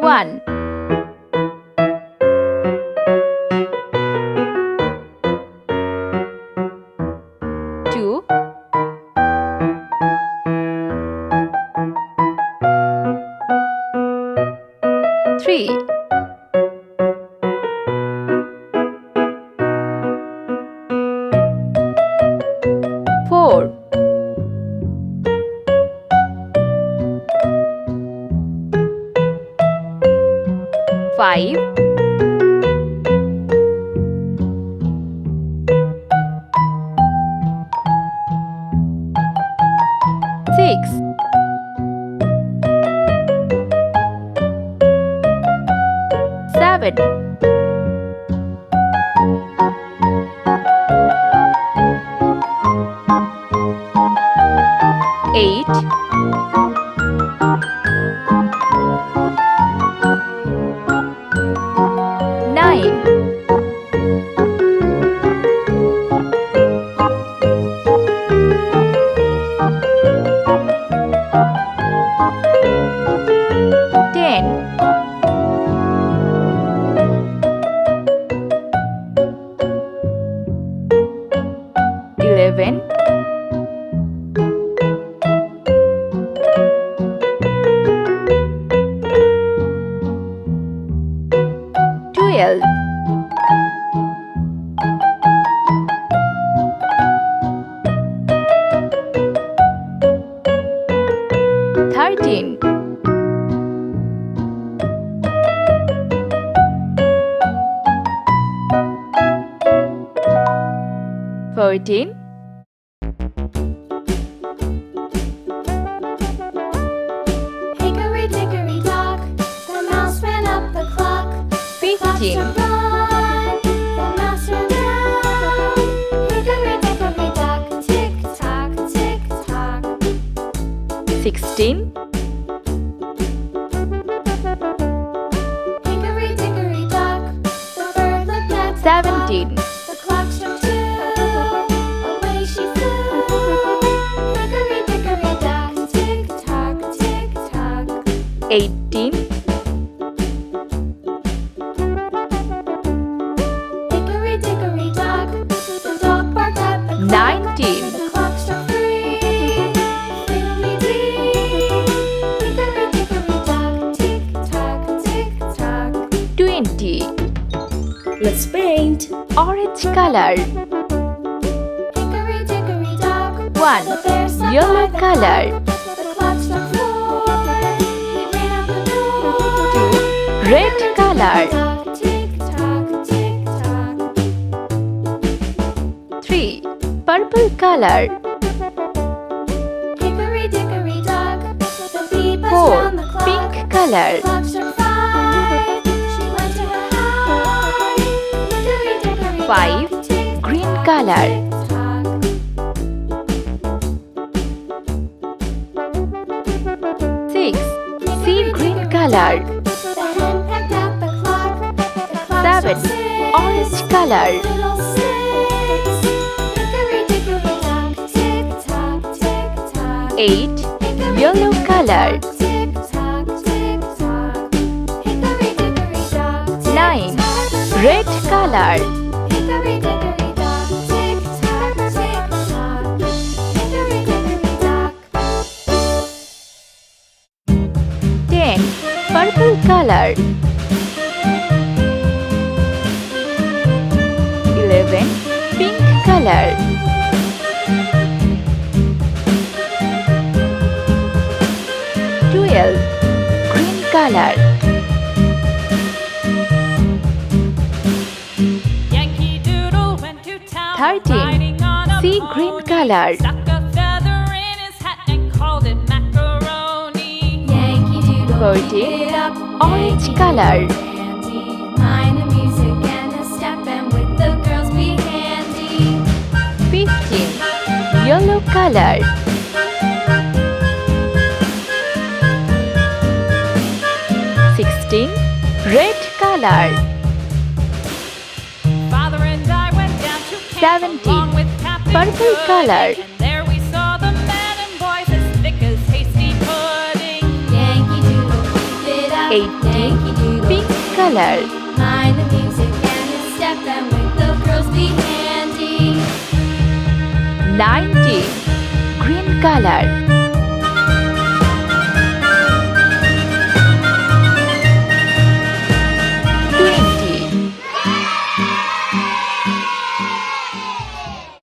1 2 3 4 5 6 7 8 9 10 11 12 13 14 Hickory dickory dock, the mouse ran up the clock. 15 Run, the mouse ran down. Hickory dickory dock, tick tock, tick tock. 16 Hickory dickory dock, the bird looked at the 17 clock. The clock struck 2, away she flew. Hickory dickory dock, tick tock, tick tock. 18 Hickory dickory dock, the dog barked at the clock. 19 The clock struck 3, fiddly-dee. Hickory dickory dock, tick tock, tick tock. 20 Let's paint. Orange color Hickory dickory dock, 1 the bear sat Yellow by the color clock. The clock struck 4, he ran out the door. 2 Red color Tock, tick tock, tick tock. 3 Purple color Hickory dickory dock, the bee buzzed 4 round the clock. Pink color The clock struck 5, she went to her hive. Hickory dickory 5 dock, tick Green tock, color tick tock. 6 Sea green color The hen pecked at the clock. The clock 7 struck 6, Orange color little 6. Hickory dickory dock, tick tock, tick tock. 8 Hickory Yellow dickory color dock, tick tock, tick tock. Hickory dickory dock, tick 9 tock. Red color Hickory dickory dock, tick tock, tick tock. Hickory dickory dock. 10 Purple color 11 Pink color 12 Green color Yankee Doodle went to town 13 riding on a Sea green pony. color Stuck a feather in his hat and called it macaroni. Yankee Doodle 14 beat it up, Orange Yankee color Doodle dandy. Mind the music and the step, and with the girls be handy. 15 Yellow color 16 Red color Father and I went down to camp 17 along with Captain Purple Good, color and there we saw the men and boys 18. Pink color. Mind the music and the step, and with the girls be handy. 19. Green color.